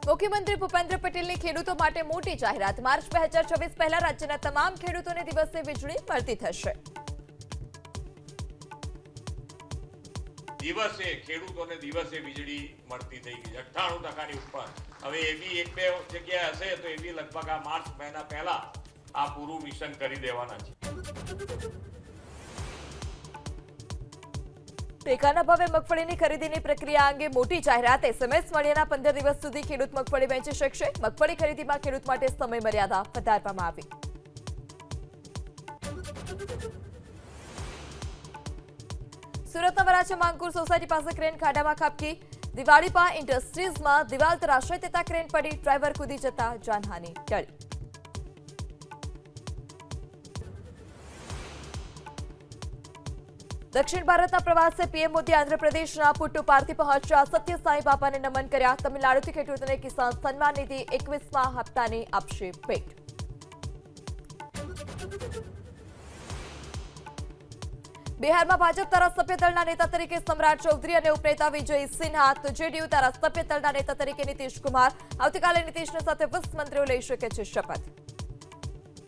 મુખ્યમંત્રી ભૂપેન્દ્ર પટેલની ખેડૂતો માટે મોટી જાહેરાત। માર્ચ 2024 પહેલા રાજ્યના તમામ ખેડૂતોને દિવસે વીજળી મળતી થશે। દિવસે ખેડૂતોને દિવસે વીજળી મળતી થઈ ગઈ 98% ઉપર। હવે એવી એક બે જગ્યા હશે તો એવી લગભગ આ માર્ચ મહિના પહેલા આ પૂરું મિશન કરી દેવાના છે। ટેકાના ભાવે મગફળીની ખરીદીની પ્રક્રિયા અંગે મોટી જાહેરાત। એસએમએસ મળ્યાના 15 દિવસ સુધી ખેડૂત મગફળી વેચી શકશે। મગફળી ખરીદીમાં ખેડૂત માટે સમય મર્યાદા વધારવામાં આવી। સુરતના વરાછા માંગુર સોસાયટી પાસે ક્રેન ખાડામાં ખાબકી। દિવાળીપા ઇન્ડસ્ટ્રીઝમાં દિવાલ તરાશાઈ થતા ક્રેન પડી, ડ્રાઈવર કૂદી જતા જાનહાનિ ટળી। દક્ષિણ ભારતના પ્રવાસે પીએમ મોદી આંધ્રપ્રદેશના પુટ્ટુપારથી પહોંચ્યા। સત્ય સાંઈ બાપાને નમન કર્યા। તમિલનાડુથી ખેડૂતોને કિસાન સન્માન નિધિ 21મા હપ્તાની આપશે ભેટ। બિહારમાં ભાજપ ધારાસભ્ય દળના નેતા તરીકે સમ્રાટ ચૌધરી અને ઉપનેતા વિજય સિન્હા, તો જેડીયુ ધારાસભ્ય દળના નેતા તરીકે નીતિશ કુમાર। આવતીકાલે નીતિશની સાથે 20 મંત્રીઓ લઈ શકે છે શપથ।